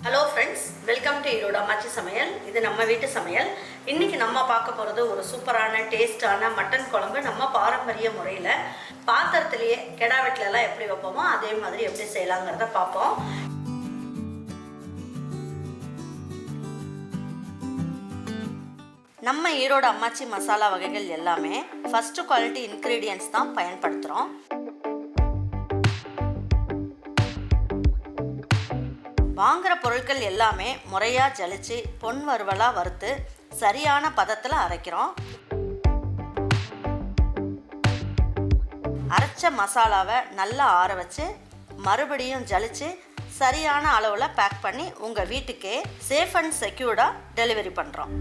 Hello friends, welcome to Erode Ammachi சமையல். இது நம்ம வீட்டு சமையல். இன்றைக்கி நம்ம பார்க்க போகிறது ஒரு சூப்பரான டேஸ்டான மட்டன் குழம்பு. நம்ம பாரம்பரிய முறையில் பாத்திரத்திலேயே கெடா வெட்டிலெல்லாம் எப்படி வைப்போமோ அதே மாதிரி எப்படி செய்யலாங்கிறத பார்ப்போம். நம்ம Erode Ammachi மசாலா வகைகள் எல்லாமே ஃபஸ்ட்டு குவாலிட்டி இன்க்ரீடியன்ட்ஸ் தான் பயன்படுத்துகிறோம். வாங்குகிற பொருட்கள் எல்லாமே முறையாக ஜலிச்சு பொன் வறுவலாக வறுத்து சரியான பதத்தில் அரைக்கிறோம். அரைச்ச மசாலாவை நல்லா ஆற வச்சு மறுபடியும் ஜலிச்சு சரியான அளவில் பேக் பண்ணி உங்கள் வீட்டுக்கே சேஃப் அண்ட் செக்யூர்டாக டெலிவரி பண்ணுறோம்.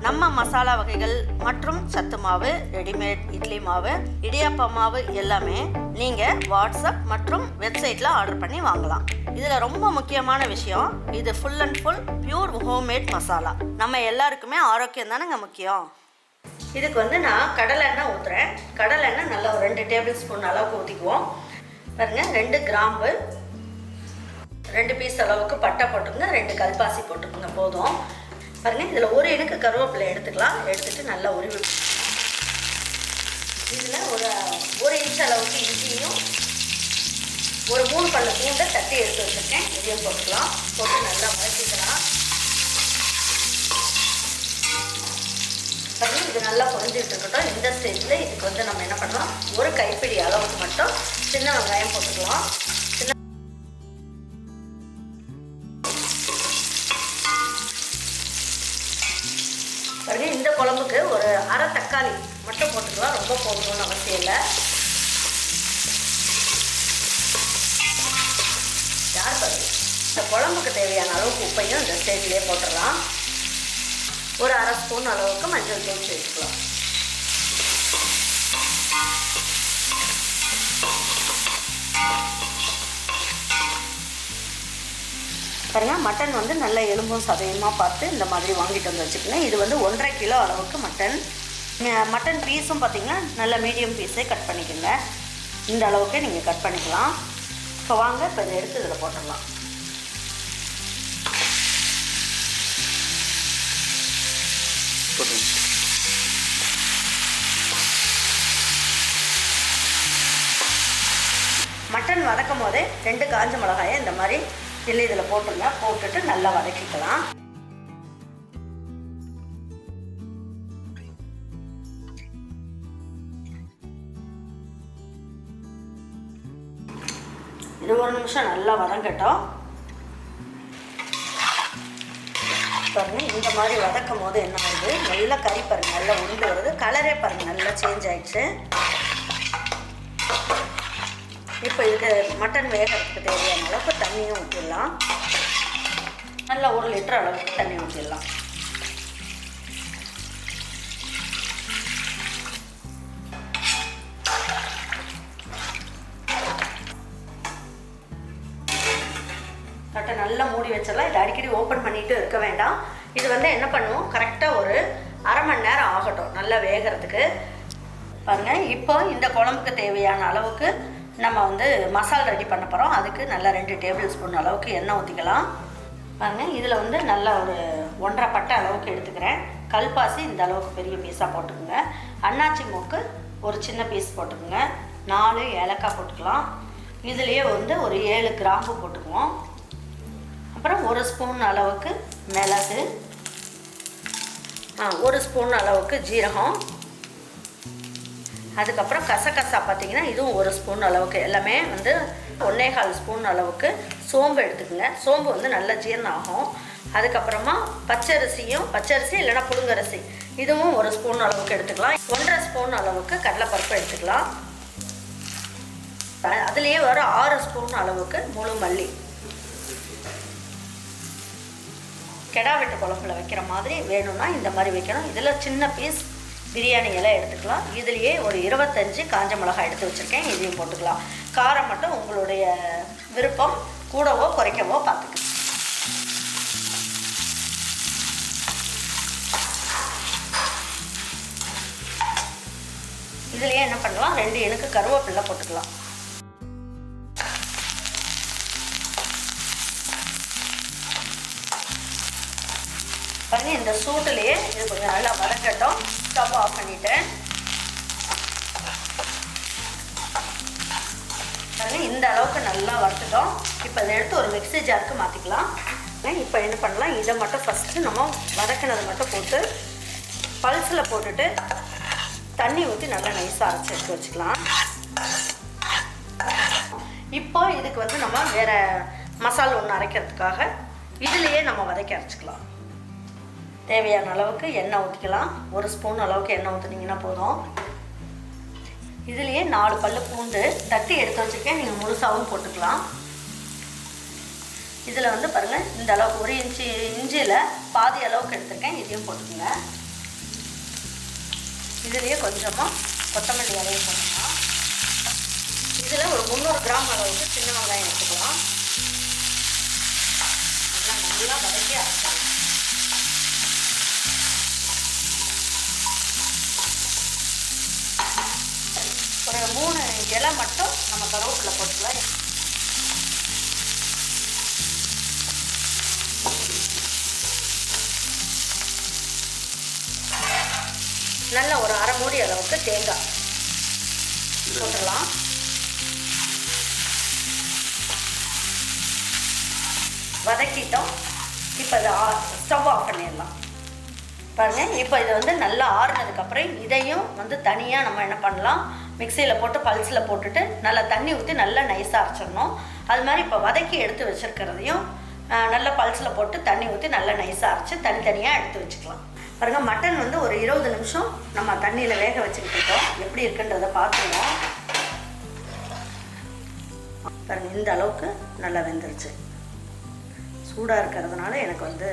நம்ம மசாலா வகைகள் மற்றும் சத்து மாவு, ரெடிமேட் இட்லி மாவு, இடியாப்ப மாவு எல்லாமே நீங்கள் வாட்ஸ்அப் மற்றும் வெப்சைட்டில் ஆர்டர் பண்ணி வாங்கலாம். இதில் ரொம்ப முக்கியமான விஷயம், இது full and full pure homemade masala. நம்ம எல்லாருக்குமே ஆரோக்கியம் தானேங்க முக்கியம். இதுக்கு நான் கடலை எண்ணெய் ஊற்றுறேன். கடலை எண்ணெய் நல்லா ஒரு 2 டேபிள் ஸ்பூன் அளவுக்கு ஊற்றிக்குவோம். பாருங்கள், 2 கிராம்பு, 2 பீஸ் அளவுக்கு பட்டை போட்டுங்க, 2 கல்பாசி போட்டுக்குங்க போதும். பாருங்கள், இதில் ஒரு இனுக்கு கருவேப்பிலை எடுத்துக்கலாம். எடுத்துகிட்டு நல்லா உருவி இதில் ஒரு இன்ச் அளவுக்கு இஞ்சியும் ஒரு 3 பல்லு பூண்டை தட்டி எடுத்து வச்சுருக்கேன். இதையும் போட்டுக்கலாம். போட்டு நல்லா வதக்கிக்கலாம். பாருங்கள், இது நல்லா பொரிஞ்சிட்டு இருக்கட்டும். இந்த ஸ்டேஜில் இதுக்கு நம்ம என்ன பண்ணலாம், ஒரு கைப்பிடி அளவுக்கு மட்டும் சின்ன வெங்காயம் போட்டுக்கலாம். பாருங்க, இந்த குழம்புக்கு ஒரு அரை தக்காளி மட்டும் போட்டுக்கலாம். ரொம்ப போடணும்னு அவசியம் இல்லை. யார் பாருங்க, இந்த குழம்புக்கு தேவையான அளவுக்கு உப்பையும் இந்த ஸ்டேஜ்லேயே போட்டுடலாம். ஒரு அரை ஸ்பூன் அளவுக்கு மஞ்சள் தூள் சேர்த்துக்கலாம். பாருங்கள், மட்டன் நல்ல எலும்பும் சதையுமாக பார்த்து இந்த மாதிரி வாங்கிட்டு வந்து வச்சுக்கோங்க. இது 1.5 கிலோ அளவுக்கு மட்டன் பீஸும் பார்த்திங்கன்னா நல்ல மீடியம் பீஸே கட் பண்ணிக்கோங்க. இந்த அளவுக்கே நீங்கள் கட் பண்ணிக்கலாம். இப்போ வாங்க, இப்போ இதை எடுத்து இதில் போட்டுடலாம். மட்டன் வதக்கும் போதே 2 காஞ்ச மிளகாயை இந்த மாதிரி இதில் போட்டுருங்க. போட்டுட்டு நல்லா வதக்கிக்கலாம். இது ஒரு நிமிஷம் நல்லா வதங்கட்டும். பாருங்க, இந்த மாதிரி வதக்கும் போது என்ன வருது, நல்லா கறி பாருங்க, நல்லா உருண்டு வருது. கலரே பாருங்க நல்லா சேஞ்ச் ஆயிடுச்சு. இப்போ இதுக்கு மட்டன் வேகிறதுக்கு தேவையான அளவுக்கு தண்ணியும் ஊற்றிடலாம். நல்லா 1 லிட்டர் அளவுக்கு தண்ணி ஊற்றிடலாம். தட்டை நல்லா மூடி வச்சிடலாம். இதை அடிக்கடி ஓப்பன் பண்ணிட்டு இருக்க வேண்டாம். இது என்ன பண்ணுவோம், கரெக்டாக ஒரு அரை மணி நேரம் ஆகட்டும் நல்லா வேகிறதுக்கு. பாருங்கள், இப்போ இந்த குழம்புக்கு தேவையான அளவுக்கு நம்ம மசாலா ரெடி பண்ண போகிறோம். அதுக்கு நல்லா 2 டேபிள் ஸ்பூன் அளவுக்கு எண்ணெய் ஊற்றிக்கலாம். பாருங்கள், இதில் நல்லா ஒரு 1.5 பட்டை அளவுக்கு எடுத்துக்கிறேன். கல்பாசி இந்த அளவுக்கு பெரிய பீஸாக போட்டுக்கோங்க. அன்னாச்சி மூக்கு ஒரு சின்ன பீஸ் போட்டுக்கோங்க. 4 ஏலக்காய் போட்டுக்கலாம். இதுலேயே ஒரு 7 கிராம்பு போட்டுக்குவோம். அப்புறம் 1 ஸ்பூன் அளவுக்கு மிளகு, 1 ஸ்பூன் அளவுக்கு ஜீரகம், அதுக்கப்புறம் கசகசா பார்த்திங்கன்னா இதுவும் 1 ஸ்பூன் அளவுக்கு, எல்லாமே 1.25 ஸ்பூன் அளவுக்கு சோம்பு எடுத்துக்கோங்க. சோம்பு நல்லா ஜீரணம் ஆகும். அதுக்கப்புறமா பச்சரிசி இல்லைன்னா புழுங்கரிசி இதுவும் 1 ஸ்பூன் அளவுக்கு எடுத்துக்கலாம். 1.5 ஸ்பூன் அளவுக்கு கடலைப்பருப்பு எடுத்துக்கலாம். அதுலேயே 6 ஸ்பூன் அளவுக்கு முழு மல்லி. கெடா வெட்டு குழம்புல வைக்கிற மாதிரி வேணும்னா இந்த மாதிரி வைக்கணும். இதில் சின்ன பீஸ் பிரியாணி இலை எடுத்துக்கலாம். இதுலேயே ஒரு 25 காஞ்ச மிளகாய் எடுத்து வச்சுருக்கேன். இதையும் போட்டுக்கலாம். காரம் மட்டும் உங்களுடைய விருப்பம், கூடவோ குறைக்கவோ பார்த்துக்கலாம். இதுலேயே என்ன பண்ணலாம், 2 இனுக்கு கருவேப்பிலை போட்டுக்கலாம். பாருங்கள் இந்த சூட்டுலேயே இது கொஞ்சம் நல்லா வதக்கட்டும். ஸ்டவ் ஆஃப் பண்ணிவிட்டேன். பாருங்கள் இந்த அளவுக்கு நல்லா வறுத்துட்டோம். இப்போ இதை எடுத்து ஒரு மிக்ஸி ஜாருக்கு மாற்றிக்கலாம். இப்போ என்ன பண்ணலாம், இதை மட்டும் ஃபஸ்ட்டு நம்ம வதக்கினதை மட்டும் போட்டு பல்ஸில் போட்டுட்டு தண்ணி ஊற்றி நல்லா நைஸாக அரைச்சி எடுத்து வச்சுக்கலாம். இப்போ இதுக்கு வந்து நம்ம வேறு மசாலா ஒன்று அரைக்கிறதுக்காக இதுலேயே நம்ம வதக்கி அரைச்சிக்கலாம். தேவையான அளவுக்கு எண்ணெய் ஊற்றிக்கலாம். 1 ஸ்பூன் அளவுக்கு எண்ணெய் ஊற்றுனீங்கன்னா போதும். இதுலேயே 4 பல்லு பூண்டு தட்டி எடுத்து வச்சுருக்கேன். நீங்கள் முழுசாகவும் போட்டுக்கலாம். இதில் வந்து பாருங்கள் இந்த அளவுக்கு 1 இன்ச்சு இஞ்சியில் பாதி அளவுக்கு எடுத்துருக்கேன். இதையும் போட்டுக்கோங்க. இதுலேயே கொஞ்சமாக கொத்தமல்லி இலையும் போட்டுக்கலாம். இதில் ஒரு 300 கிராம் அளவுக்கு சின்ன வெங்காயம் எடுத்துக்கலாம். நல்லா வதக்கி அரைச்சிக்கலாம். ஒரு 3 இலை மட்டும் நம்ம கருவேப்பிலை போட்டுக்கலாம். நல்ல ஒரு அரை மூடி அளவுக்கு தேங்காய் போட்டுடலாம். வதக்கிட்டோம். இப்போ இதை ஸ்டவ் ஆஃப் பண்ணிடலாம். பாருங்கள் இப்போ இதை வந்து நல்லா ஆறுனதுக்கப்புறம் இதையும் வந்து தனியாக நம்ம என்ன பண்ணலாம், மிக்சியில் போட்டு பல்ஸில் போட்டுட்டு நல்லா தண்ணி ஊற்றி நல்லா நைஸாக அரைச்சிடணும். அது மாதிரி இப்போ வதக்கி எடுத்து வச்சுருக்கிறதையும் நல்லா பல்ஸில் போட்டு தண்ணி ஊற்றி நல்லா நைஸாக அரைச்சி தனித்தனியாக எடுத்து வச்சுக்கலாம். பாருங்கள் மட்டன் வந்து ஒரு 20 நிமிஷம் நம்ம தண்ணியில் வேக வச்சுக்கிட்டு இருக்கோம். எப்படி இருக்குன்றதை பார்த்துருவோம். பாருங்கள் இந்த அளவுக்கு நல்லா வெந்துருச்சு. சூடாக இருக்கிறதுனால எனக்கு வந்து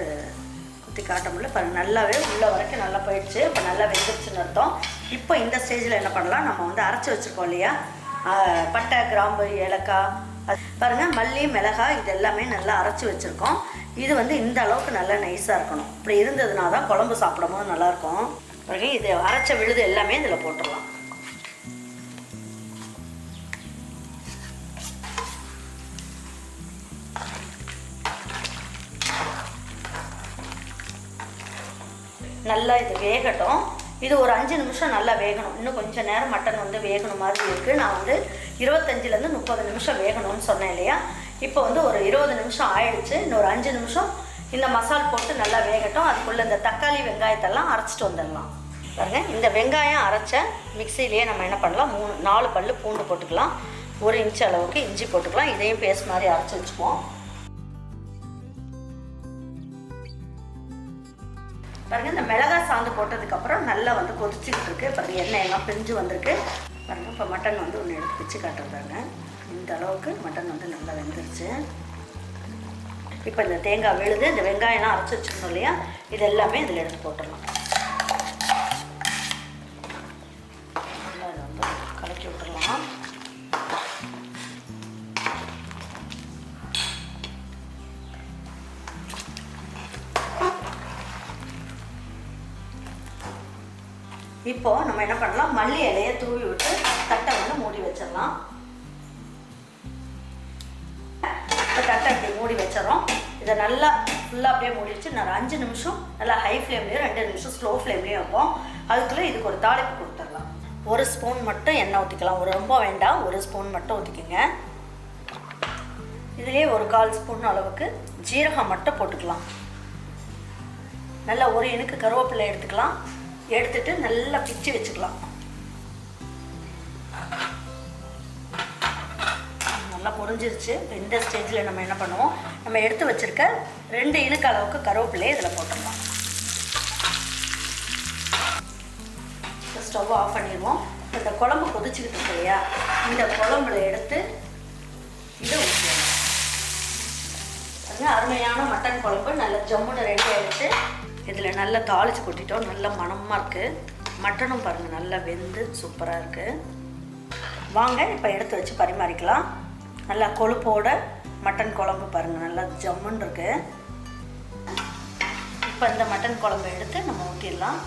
குத்தி காட்ட முடியல. பாருங்கள் நல்லாவே உள்ள வரைக்கும் நல்லா போயிடுச்சு. இப்போ நல்லா வெந்துருச்சுன்னு அர்த்தம். இப்போ இந்த ஸ்டேஜில் என்ன பண்ணலாம், நம்ம வந்து அரைச்சி வச்சுருக்கோம் இல்லையா, பட்டை கிராம்பு ஏலக்காய் பாருங்கள் மல்லி மிளகாய் இது எல்லாமே நல்லா அரைச்சி வச்சுருக்கோம். இது வந்து இந்த அளவுக்கு நல்லா நைஸாக இருக்கணும். இப்படி இருந்ததுனா தான் குழம்பு சாப்பிடும் போது நல்லாயிருக்கும். பிறகு இது அரைச்ச விழுது எல்லாமே இதில் போட்டுடலாம். நல்லா இது வேகட்டும். இது ஒரு 5 நிமிஷம் நல்லா வேகணும். இன்னும் கொஞ்சம் நேரம் மட்டன் வந்து வேகணும் மாதிரி இருக்குது. நான் வந்து 25லேருந்து 30 நிமிஷம் வேகணும்னு சொன்னேன் இல்லையா. இப்போ வந்து ஒரு 20 நிமிஷம் ஆயிடுச்சு. இன்னொரு 5 நிமிஷம் இந்த மசால் போட்டு நல்லா வேகட்டும். அதுக்குள்ளே இந்த தக்காளி வெங்காயத்தெல்லாம் அரைச்சிட்டு வந்துடலாம். பாருங்கள் இந்த வெங்காயம் அரைச்ச மிக்சிலேயே நம்ம என்ன பண்ணலாம், 4 பல்லு பூண்டு போட்டுக்கலாம். 1 இன்ச்சு அளவுக்கு இஞ்சி போட்டுக்கலாம். இதையும் பேஸ்ட் மாதிரி அரைச்சி வச்சுக்குவோம். பாருங்கள் இந்த மிளகாய் சாந்து போட்டதுக்கப்புறம் நல்லா வந்து கொதிச்சுக்கிட்டு இருக்குது. பாருங்கள் எண்ணெய் எல்லாம் பிரிஞ்சு வந்திருக்கு. பாருங்கள் இப்போ மட்டன் வந்து ஒன்று எடுத்து பிச்சு காட்டுறாங்க. இந்த அளவுக்கு மட்டன் வந்து நல்லா வெந்துருச்சு. இப்போ இந்த தேங்காய் விழுது, இந்த வெங்காயம்லாம் அரைச்சி வச்சுருந்தோம் இல்லையா, இது எல்லாமே இதில் எடுத்து போட்டுடலாம். நல்லா இதை வந்து கலக்கி விட்டுடலாம். இப்போது நம்ம என்ன பண்ணலாம், மல்லி இலையை தூவி விட்டு தட்டை வந்து மூடி வச்சிடலாம். இப்போ தட்டை அப்படி மூடி வச்சிடறோம். இதை நல்லா ஃபுல்லாக அப்படியே மூடி வச்சு நான் 5 நிமிஷம் நல்லா ஹை ஃப்ளேம்லேயும் 2 நிமிஷம் ஸ்லோ ஃப்ளேம்லேயும் வைப்போம். அதுக்குள்ளே இதுக்கு ஒரு தாளிப்பு கொடுத்துடலாம். 1 ஸ்பூன் மட்டும் எண்ணெய் ஊற்றிக்கலாம். ரொம்ப வேண்டாம், 1 ஸ்பூன் மட்டும் ஊற்றிக்கோங்க. இதுலேயே ஒரு 1/4 ஸ்பூன் அளவுக்கு ஜீரகம் மட்டும் போட்டுக்கலாம். நல்லா 1 இனுக்கு கருவேப்பிலை எடுத்துக்கலாம். எடுத்துட்டு நல்லா பிச்சு வச்சுக்கலாம். நல்லா பொரிஞ்சிருச்சு. இந்த ஸ்டேஜில் நம்ம என்ன பண்ணுவோம், நம்ம எடுத்து வச்சுருக்க 2 இனுக்கு அளவுக்கு கருவேப்பிலையை இதில் போட்டுடலாம். ஸ்டவ் ஆஃப் பண்ணிடுவோம். இந்த குழம்பு கொதிச்சுக்கிட்டு இருக்கு இல்லையா, இந்த குழம்புல எடுத்து இதை ஊற்றிடலாம். பாருங்கள் அருமையான மட்டன் குழம்பு நல்ல ஜம்முன்னு ரெடி ஆகிடுச்சு. இதில் நல்லா தாளித்து கொட்டிட்டோம். நல்ல மணமாக இருக்குது. மட்டனும் பாருங்கள் நல்லா வெந்து சூப்பராக இருக்குது. வாங்க இப்போ எடுத்து வச்சு பரிமாறிக்கலாம். நல்லா கொழுப்போட மட்டன் குழம்பு பாருங்கள் நல்லா ஜம்முன்னு இருக்குது. இப்போ இந்த மட்டன் குழம்பு எடுத்து நம்ம ஊற்றிடலாம்.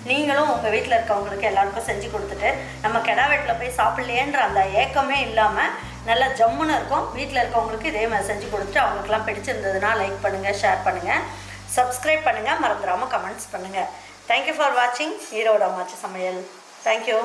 நீங்களும் உங்கள் வீட்டில் இருக்கவங்களுக்கு எல்லாருக்கும் செஞ்சு கொடுத்துட்டு நம்ம கிடா வெட்டில் போய் சாப்பிட்லையேன்ற அந்த ஏக்கமே இல்லாமல் நல்லா ஜம்முன்னு இருக்கும். வீட்டில் இருக்கவங்களுக்கு இதே மாதிரி செஞ்சு கொடுத்துட்டு அவங்களுக்குலாம் பிடிச்சிருந்ததுன்னா லைக் பண்ணுங்கள், ஷேர் பண்ணுங்கள், சப்ஸ்கிரைப் பண்ணுங்கள், மறந்துடாமல் கமெண்ட்ஸ் பண்ணுங்கள். தேங்க்யூ ஃபார் வாட்சிங் ஈரோடு அம்மாச்சி சமையல். தேங்க்யூ.